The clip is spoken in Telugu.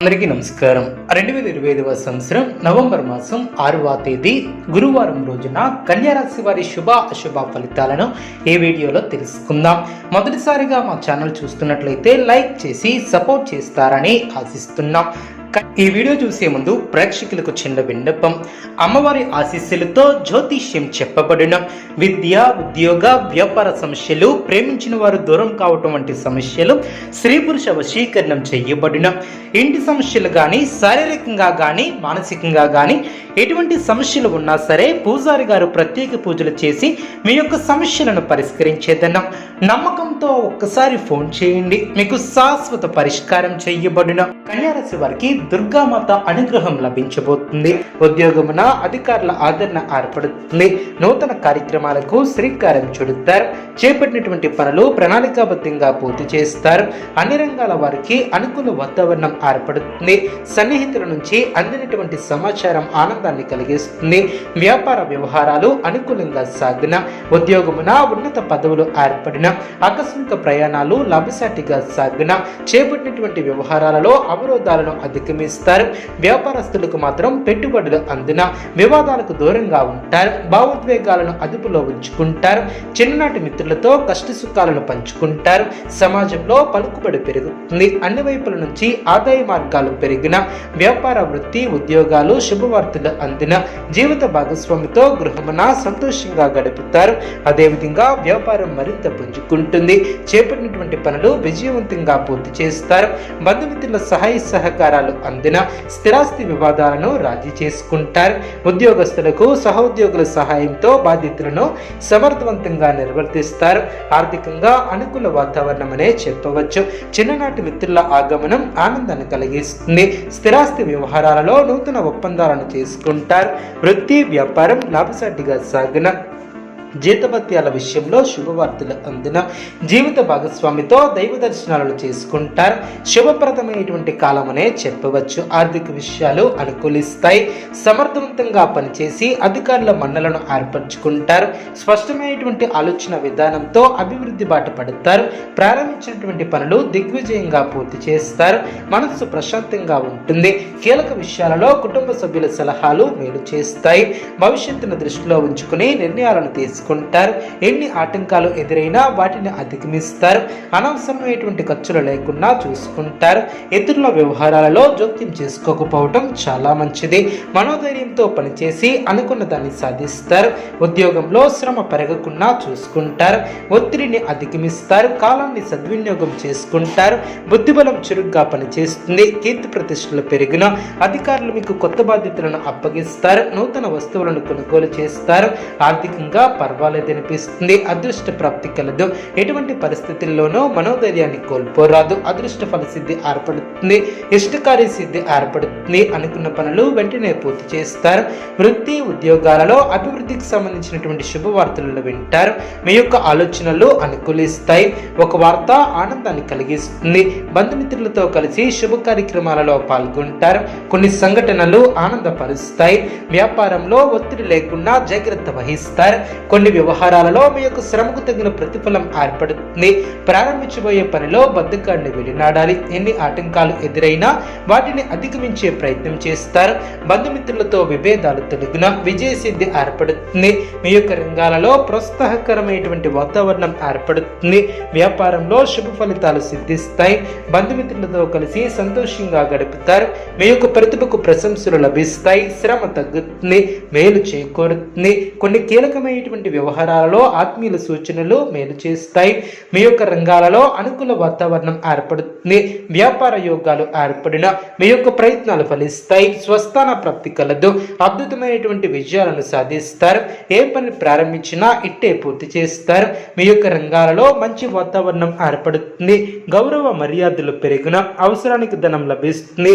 అందరికీ నమస్కారం. 2025వ సంవత్సరం నవంబర్ మాసం 6వ తేదీ గురువారం రోజున కన్యారాశి వారి శుభ అశుభ ఫలితాలను ఈ వీడియోలో తెలుసుకుందాం. మొదటిసారిగా మా ఛానల్ చూస్తున్నట్లయితే లైక్ చేసి సపోర్ట్ చేస్తారని ఆశిస్తున్నాం. ఈ వీడియో చూసే ముందు ప్రేక్షకులకు చిన్న విన్నపం. అమ్మవారి ఆశీస్సులతో జ్యోతిష్యం చెప్పబడిన విద్య, ఉద్యోగ, వ్యాపార సమస్యలు, ప్రేమించిన వారు దూరం కావటం వంటి సమస్యలు, స్త్రీ పురుష వశీకరణం చేయబడిన ఇంటి సమస్యలు కానీ, శారీరకంగా కానీ, మానసికంగా కానీ ఎటువంటి సమస్యలు ఉన్నా సరే పూజారి గారు ప్రత్యేక పూజలు చేసి మీ యొక్క సమస్యలను పరిష్కరించేదన్నాం. నమ్మకంతో ఒక్కసారి ఫోన్ చేయండి, మీకు శాశ్వత పరిష్కారం చేయబడిన. కన్యారాశి వారికి దుర్గామాత అనుగ్రహం లభించబోతుంది. ఉద్యోగమున అధికారుల ఆదరణ ఏర్పడుతుంది. నూతన కార్యక్రమాలకు శ్రీకారం చుడతారు. చేపట్టినటువంటి పనులు ప్రణాళికాబద్ధంగా పూర్తి చేస్తారు. అన్ని రంగాల వారికి అనుకూల వాతావరణం ఏర్పడుతుంది. సన్నిహితుల నుంచి అందినటువంటి సమాచారం ఆనందాన్ని కలిగిస్తుంది. వ్యాపార వ్యవహారాలు అనుకూలంగా సాగిన, ఉద్యోగమున ఉన్నత పదవులు ఏర్పడిన, ఆకస్మిక ప్రయాణాలు లాభసాటిగా సాగిన, చేపట్టినటువంటి వ్యవహారాలలో అవరోధాలను అధిగమిస్తారు. వ్యాపారస్తులకు మాత్రం పెట్టుబడులు అందిన, వివాదాలకు దూరంగా ఉంటారు. భావోద్వేగాలను అదుపులో ఉంచుకుంటారు. చిన్ననాటి మిత్రులతో కష్ట సుఖాలను పంచుకుంటారు. సమాజంలో పలుకుబడి పెరుగుతుంది. అన్ని వైపుల నుంచి ఆదాయ మార్గాలు పెరిగిన, వ్యాపార వృత్తి ఉద్యోగాలు శుభవార్తలు అందిన, జీవిత భాగస్వామితో గృహమున సంతోషంగా గడుపుతారు. అదేవిధంగా వ్యాపారం మరింత పుంజుకుంటుంది. చేపట్టినటువంటి పనులు విజయవంతంగా పూర్తి చేస్తారు. బంధుమిత్రుల సహాయ సహకారాలు అందిన, స్థిరాస్తి వివాదాలను రాజీ చేసుకుంటారు. ఉద్యోగస్తులకు సహోద్యోగుల సహాయంతో బాధ్యతలను సమర్థవంతంగా నిర్వర్తిస్తారు. ఆర్థికంగా అనుకూల వాతావరణం అనే చెప్పవచ్చు. చిన్ననాటి మిత్రుల ఆగమనం ఆనందాన్ని కలిగిస్తుంది. స్థిరాస్తి వ్యవహారాలలో నూతన ఒప్పందాలను చేసుకుంటారు. వృత్తి వ్యాపారం లాభసాటిగా సాగిన, జీతభత్యాల విషయంలో శుభవార్తలు అందిన, జీవిత భాగస్వామితో దైవ దర్శనాలను చేసుకుంటారు. శుభప్రదమైనటువంటి కాలమనే చెప్పవచ్చు. ఆర్థిక విషయాలు అనుకూలిస్తాయి. సమర్థవంతంగా పనిచేసి అధికారుల మన్నలను ఏర్పరచుకుంటారు. స్పష్టమైనటువంటి ఆలోచన విధానంతో అభివృద్ధి బాట పడతారు. ప్రారంభించినటువంటి పనులు దిగ్విజయంగా పూర్తి చేస్తారు. మనస్సు ప్రశాంతంగా ఉంటుంది. కీలక విషయాలలో కుటుంబ సభ్యుల సలహాలు మేలు చేస్తాయి. భవిష్యత్తును దృష్టిలో ఉంచుకుని నిర్ణయాలను తీసుకుంటారు. ఎన్ని ఆటంకాలు ఎదురైనా వాటిని అధిగమిస్తారు. అనవసరమైనటువంటి ఖర్చులు లేకుండా చూసుకుంటారు. ఇతరుల వ్యవహారాలలో జోక్యం చేసుకోకపోవటం చాలా మంచిది. మనోధైర్యంతో పనిచేసి అనుకున్న దాన్ని సాధిస్తారు. ఉద్యోగంలో శ్రమ పెరగకుండా చూసుకుంటారు. ఒత్తిడిని అధిగమిస్తారు. కాలాన్ని సద్వినియోగం చేసుకుంటారు. బుద్ధిబలం చురుగ్గా పనిచేస్తుంది. కీర్తి ప్రతిష్టలు పెరిగిన, అధికారులు మీకు కొత్త బాధ్యతలను అప్పగిస్తారు. నూతన వస్తువులను కొనుగోలు చేస్తారు. ఆర్థికంగా పర్వాలేదనిపిస్తుంది. అదృష్ట ప్రాప్తి కలదు. ఎటువంటి పరిస్థితుల్లోనూ మనోధైర్యాన్ని కోల్పోరాదు. అదృష్ట ఫలసిద్ధి ఏర్పడుతుంది. ఇష్టకార్య సిద్ధి ఏర్పడుతుంది. అనుకున్న పనులు వెంటనే పూర్తి చేస్తారు. వృత్తి ఉద్యోగాలలో అభివృద్ధికి సంబంధించినటువంటి శుభవార్తలను వింటారు. మీ యొక్క ఆలోచనలు అనుకూలిస్తాయి. ఒక వార్త ఆనందాన్ని కలిగిస్తుంది. బంధుమిత్రులతో కలిసి శుభ కార్యక్రమాలలో పాల్గొంటారు. కొన్ని సంఘటనలు ఆనందపరుస్తాయి. వ్యాపారంలో ఒత్తిడి లేకుండా జాగ్రత్త వహిస్తారు. కొన్ని వ్యవహారాలలో మీ యొక్క శ్రమకు తగిన ప్రతిఫలం ఏర్పడుతుంది. ప్రారంభించబోయే పనిలో బద్ధకాన్ని విడినాడాలి. ఎన్ని ఆటంకాలు ఎదురైనా వాటిని అధిగమించే ప్రయత్నం చేస్తారు. బంధుమిత్రులతో విభేదాలు తొలగిన, విజయసిద్ధి ఏర్పడుతుంది. మీ యొక్క రంగాలలో ప్రోత్సాహకరమైనటువంటి వాతావరణం ఏర్పడుతుంది. వ్యాపారంలో శుభ ఫలితాలు సిద్ధిస్తాయి. బంధుమిత్రులతో కలిసి సంతోషంగా గడుపుతారు. మీ యొక్క ప్రతిభకు ప్రశంసలు లభిస్తాయి. శ్రమ తగ్గుతుంది. మేలు చేకూరుతుంది. కొన్ని కీలకమైనటువంటి వ్యవహారాలలో ఆత్మీయుల సూచనలు మేలు చేస్తాయి. మీ యొక్క రంగాలలో అనుకూల వాతావరణం ఏర్పడుతుంది. వ్యాపార యోగాలు ఏర్పడిన, మీ యొక్క ప్రయత్నాలు ఫలిస్తాయి. స్వస్థాన ప్రాప్తి కలదు. అద్భుతమైనటువంటి విజయాలను సాధిస్తారు. ఏ పని ప్రారంభించినా ఇట్టే పూర్తి చేస్తారు. మీ యొక్క రంగాలలో మంచి వాతావరణం ఏర్పడుతుంది. గౌరవ మర్యాదలు పెరిగిన, అవసరానికి ధనం లభిస్తుంది.